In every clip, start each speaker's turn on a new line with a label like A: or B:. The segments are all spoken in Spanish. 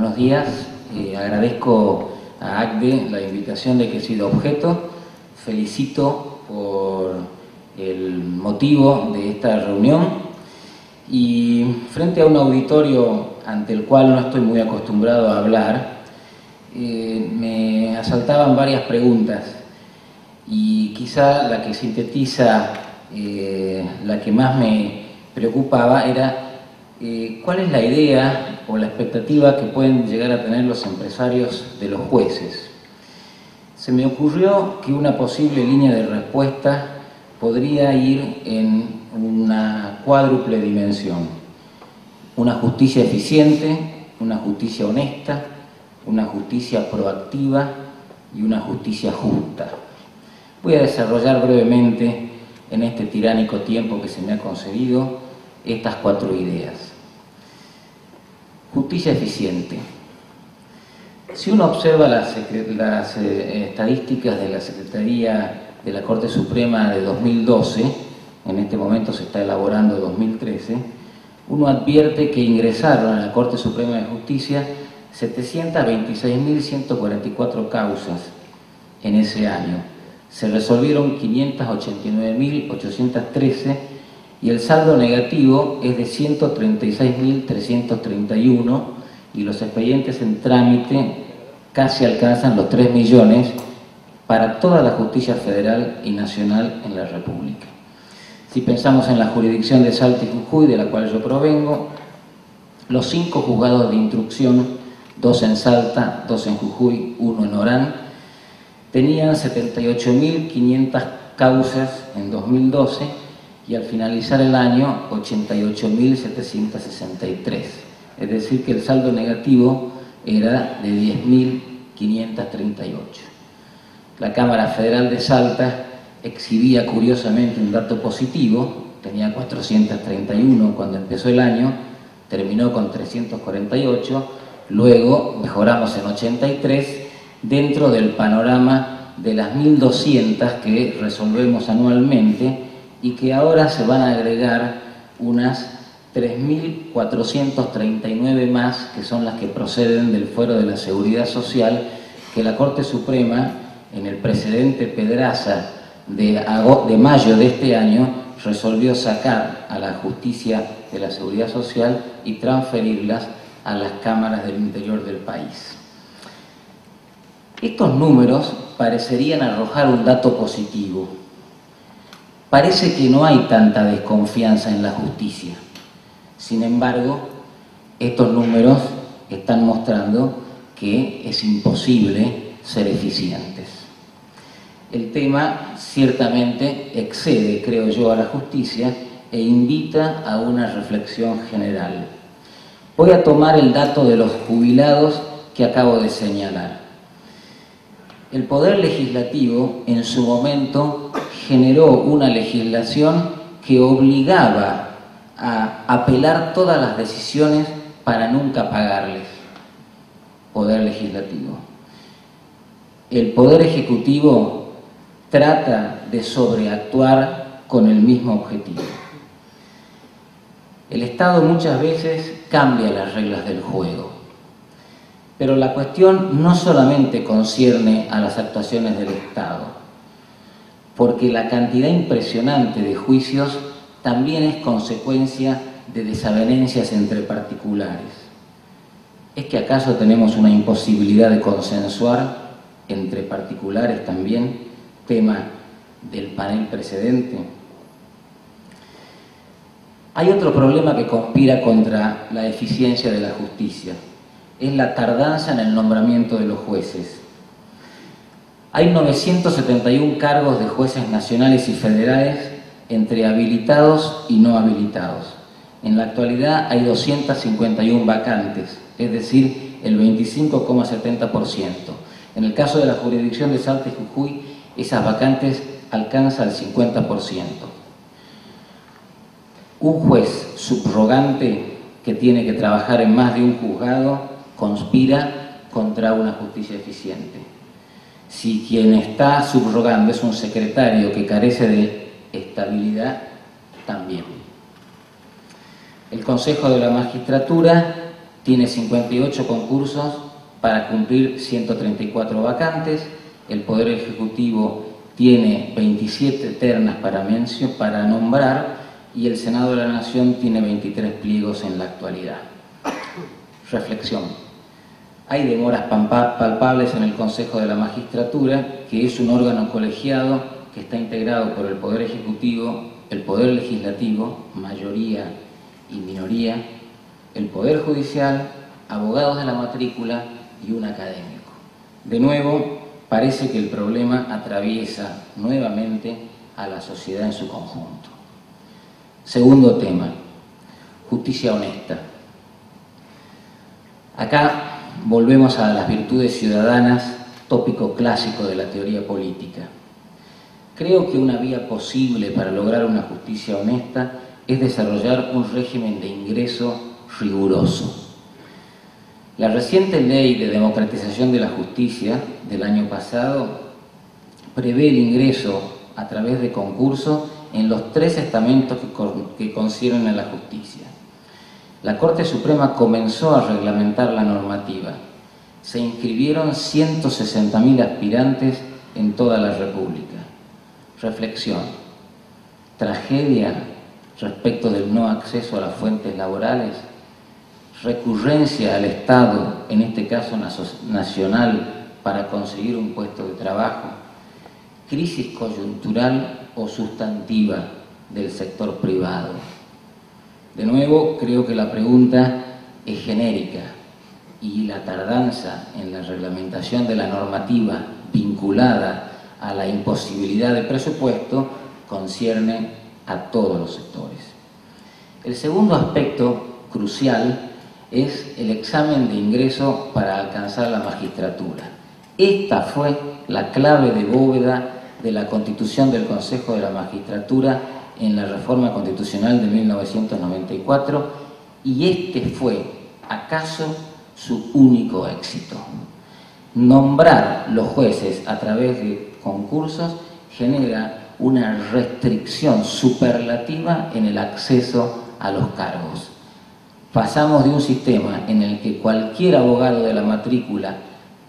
A: Buenos días. Agradezco a ACDE la invitación de que he sido objeto. Felicito por el motivo de esta reunión. Y frente a un auditorio ante el cual no estoy muy acostumbrado a hablar, me asaltaban varias preguntas. Y quizá la que sintetiza, la que más me preocupaba era ¿cuál es la idea o la expectativa que pueden llegar a tener los empresarios de los jueces? Se me ocurrió que una posible línea de respuesta podría ir en una cuádruple dimensión: una justicia eficiente, una justicia honesta, una justicia proactiva y una justicia justa. Voy a desarrollar brevemente en este tiránico tiempo que se me ha concedido estas cuatro ideas. Justicia eficiente. Si uno observa las estadísticas de la Secretaría de la Corte Suprema de 2012, en este momento se está elaborando 2013, uno advierte que ingresaron a la Corte Suprema de Justicia 726.144 causas en ese año. Se resolvieron 589.813 y el saldo negativo es de 136.331 y los expedientes en trámite casi alcanzan los 3 millones para toda la justicia federal y nacional en la República. Si pensamos en la jurisdicción de Salta y Jujuy, de la cual yo provengo, los 5 juzgados de instrucción, 2 en Salta, 2 en Jujuy, 1 en Orán, tenían 78.500 causas en 2012 y al finalizar el año 88.763. Es decir, que el saldo negativo era de 10.538. La Cámara Federal de Salta exhibía curiosamente un dato positivo, tenía 431 cuando empezó el año, terminó con 348, luego mejoramos en 83, dentro del panorama de las 1.200 que resolvemos anualmente y que ahora se van a agregar unas 3.439 más, que son las que proceden del Fuero de la Seguridad Social, que la Corte Suprema, en el precedente Pedraza de mayo de este año, resolvió sacar a la Justicia de la Seguridad Social y transferirlas a las cámaras del interior del país. Estos números parecerían arrojar un dato positivo. Parece que no hay tanta desconfianza en la justicia. Sin embargo, estos números están mostrando que es imposible ser eficientes. El tema ciertamente excede, creo yo, a la justicia e invita a una reflexión general. Voy a tomar el dato de los jubilados que acabo de señalar. El Poder Legislativo, en su momento, generó una legislación que obligaba a apelar todas las decisiones para nunca pagarles. Poder Legislativo. El Poder Ejecutivo trata de sobreactuar con el mismo objetivo. El Estado muchas veces cambia las reglas del juego, pero la cuestión no solamente concierne a las actuaciones del Estado, porque la cantidad impresionante de juicios también es consecuencia de desavenencias entre particulares. ¿Es que acaso tenemos una imposibilidad de consensuar entre particulares también, tema del panel precedente? Hay otro problema que conspira contra la eficiencia de la justicia. Es la tardanza en el nombramiento de los jueces. Hay 971 cargos de jueces nacionales y federales entre habilitados y no habilitados. En la actualidad hay 251 vacantes, es decir, el 25,70%. En el caso de la jurisdicción de Salta y Jujuy, esas vacantes alcanzan el 50%. Un juez subrogante que tiene que trabajar en más de un juzgado conspira contra una justicia eficiente. Si quien está subrogando es un secretario que carece de estabilidad, también. El Consejo de la Magistratura tiene 58 concursos para cumplir 134 vacantes, el Poder Ejecutivo tiene 27 ternas para nombrar y el Senado de la Nación tiene 23 pliegos en la actualidad. Reflexión. Hay demoras palpables en el Consejo de la Magistratura, que es un órgano colegiado que está integrado por el Poder Ejecutivo, el Poder Legislativo, mayoría y minoría, el Poder Judicial, abogados de la matrícula y un académico. De nuevo, parece que el problema atraviesa nuevamente a la sociedad en su conjunto. Segundo tema, justicia honesta. Acá volvemos a las virtudes ciudadanas, tópico clásico de la teoría política. Creo que una vía posible para lograr una justicia honesta es desarrollar un régimen de ingreso riguroso. La reciente ley de democratización de la justicia del año pasado prevé el ingreso a través de concurso en los 3 estamentos que conciernen a la justicia. La Corte Suprema comenzó a reglamentar la normativa. Se inscribieron 160.000 aspirantes en toda la República. Reflexión. Tragedia respecto del no acceso a las fuentes laborales. Recurrencia al Estado, en este caso nacional, para conseguir un puesto de trabajo. Crisis coyuntural o sustantiva del sector privado. De nuevo, creo que la pregunta es genérica y la tardanza en la reglamentación de la normativa vinculada a la imposibilidad de presupuesto concierne a todos los sectores. El segundo aspecto crucial es el examen de ingreso para alcanzar la magistratura. Esta fue la clave de bóveda de la constitución del Consejo de la Magistratura en la reforma constitucional de 1994 y este fue, acaso, su único éxito. Nombrar los jueces a través de concursos genera una restricción superlativa en el acceso a los cargos. Pasamos de un sistema en el que cualquier abogado de la matrícula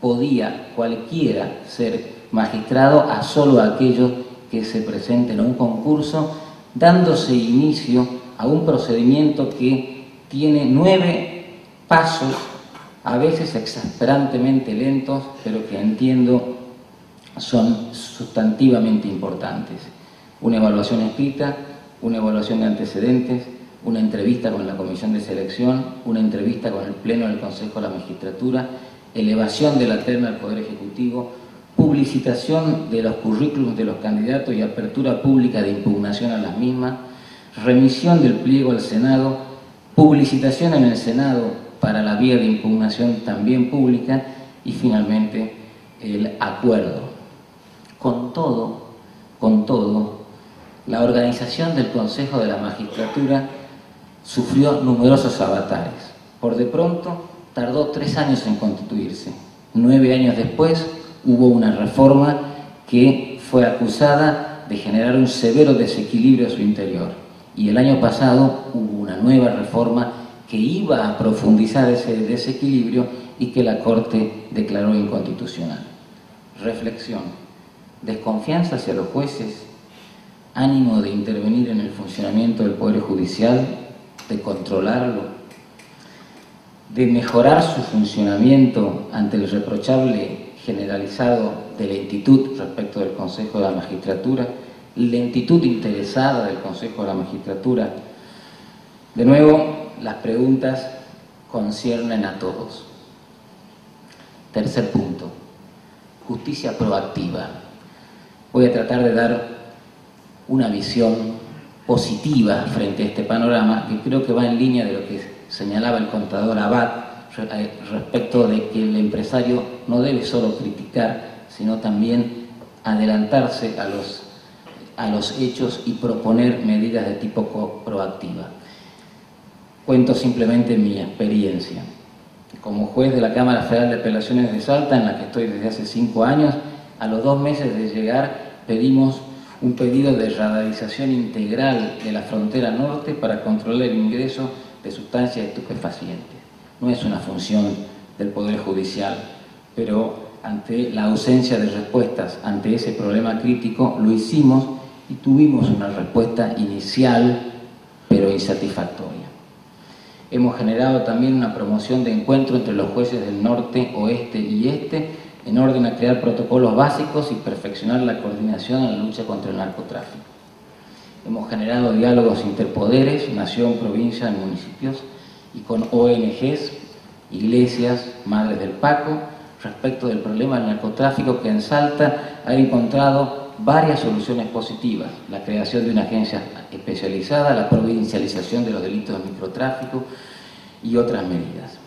A: podía cualquiera ser magistrado a solo aquellos que se presenten a un concurso, dándose inicio a un procedimiento que tiene 9 pasos, a veces exasperantemente lentos, pero que entiendo son sustantivamente importantes. Una evaluación escrita, una evaluación de antecedentes, una entrevista con la comisión de selección, una entrevista con el Pleno del Consejo de la Magistratura, elevación de la terna al Poder Ejecutivo, publicitación de los currículums de los candidatos y apertura pública de impugnación a las mismas, remisión del pliego al Senado, publicitación en el Senado para la vía de impugnación también pública y finalmente el acuerdo. Con todo, la organización del Consejo de la Magistratura sufrió numerosos avatares. Por de pronto, tardó 3 años en constituirse. 9 años después, hubo una reforma que fue acusada de generar un severo desequilibrio a su interior. Y el año pasado hubo una nueva reforma que iba a profundizar ese desequilibrio y que la Corte declaró inconstitucional. Reflexión. Desconfianza hacia los jueces, ánimo de intervenir en el funcionamiento del Poder Judicial, de controlarlo, de mejorar su funcionamiento ante el reprochable generalizado de lentitud respecto del Consejo de la Magistratura, lentitud interesada del Consejo de la Magistratura. De nuevo, las preguntas conciernen a todos. Tercer punto, justicia proactiva. Voy a tratar de dar una visión positiva frente a este panorama que creo que va en línea de lo que señalaba el contador Abad respecto de que el empresario no debe solo criticar, sino también adelantarse a los hechos y proponer medidas de tipo proactiva. Cuento simplemente mi experiencia. Como juez de la Cámara Federal de Apelaciones de Salta, en la que estoy desde hace 5 años, a los 2 meses de llegar pedimos un pedido de radarización integral de la frontera norte para controlar el ingreso de sustancias estupefacientes. no es una función del Poder Judicial, pero ante la ausencia de respuestas ante ese problema crítico lo hicimos y tuvimos una respuesta inicial pero insatisfactoria. Hemos generado también una promoción de encuentro entre los jueces del norte, oeste y este en orden a crear protocolos básicos y perfeccionar la coordinación en la lucha contra el narcotráfico. Hemos generado diálogos interpoderes, nación, provincia, en municipios y con ONGs, iglesias, madres del Paco, respecto del problema del narcotráfico, que en Salta ha encontrado varias soluciones positivas: la creación de una agencia especializada, la provincialización de los delitos de microtráfico y otras medidas.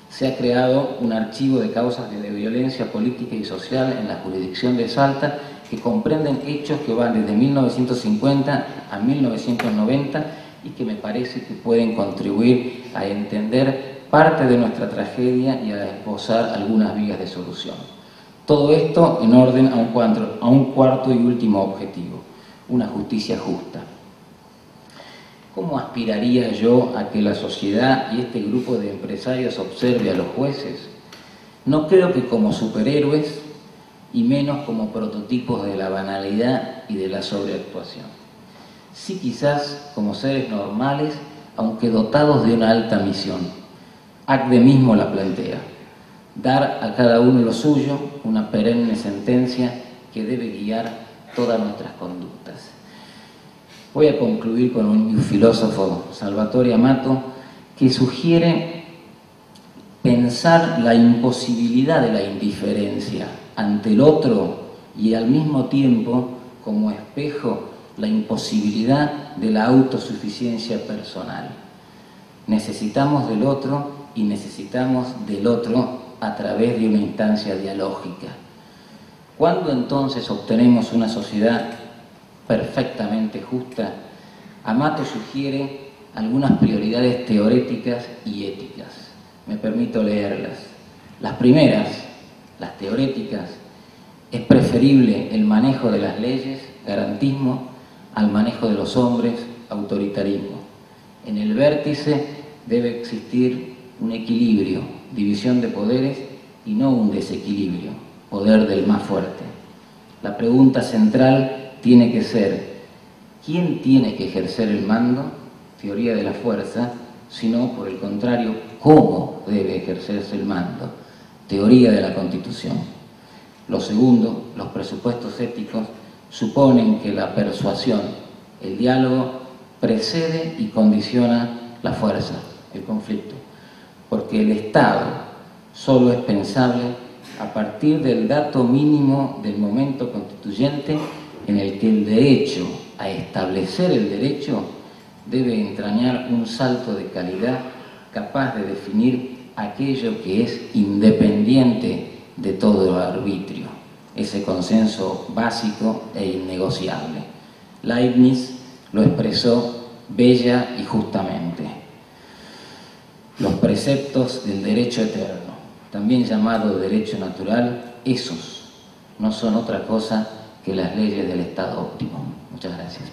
A: Se ha creado un archivo de causas de violencia política y social en la jurisdicción de Salta que comprenden hechos que van desde 1950 a 1990 y que me parece que pueden contribuir a entender parte de nuestra tragedia y a esbozar algunas vías de solución. Todo esto en orden a un cuarto y último objetivo: una justicia justa. ¿Cómo aspiraría yo a que la sociedad y este grupo de empresarios observe a los jueces? No creo que como superhéroes, y menos como prototipos de la banalidad y de la sobreactuación. Sí, quizás como seres normales, aunque dotados de una alta misión. ACDE mismo la plantea: dar a cada uno lo suyo, una perenne sentencia que debe guiar todas nuestras conductas. Voy a concluir con un filósofo, Salvatore Amato, que sugiere pensar la imposibilidad de la indiferencia ante el otro y al mismo tiempo, como espejo, la imposibilidad de la autosuficiencia personal. Necesitamos del otro y necesitamos del otro a través de una instancia dialógica. ¿Cuándo entonces obtenemos una sociedad perfectamente justa? Amato sugiere algunas prioridades teoréticas y éticas. Me permito leerlas. Las primeras, las teoréticas: es preferible el manejo de las leyes, garantismo, al manejo de los hombres, autoritarismo. En el vértice debe existir un equilibrio, división de poderes y no un desequilibrio, poder del más fuerte. La pregunta central tiene que ser: ¿quién tiene que ejercer el mando? Teoría de la fuerza. Sino, por el contrario, ¿cómo debe ejercerse el mando? Teoría de la Constitución. Lo segundo, los presupuestos éticos suponen que la persuasión, el diálogo, precede y condiciona la fuerza, el conflicto, porque el Estado solo es pensable a partir del dato mínimo del momento constituyente en el que el derecho a establecer el derecho debe entrañar un salto de calidad capaz de definir aquello que es independiente de todo arbitrio, ese consenso básico e innegociable. Leibniz lo expresó bella y justamente: los preceptos del derecho eterno, también llamado derecho natural, esos no son otra cosa que las leyes del estado óptimo. Muchas gracias.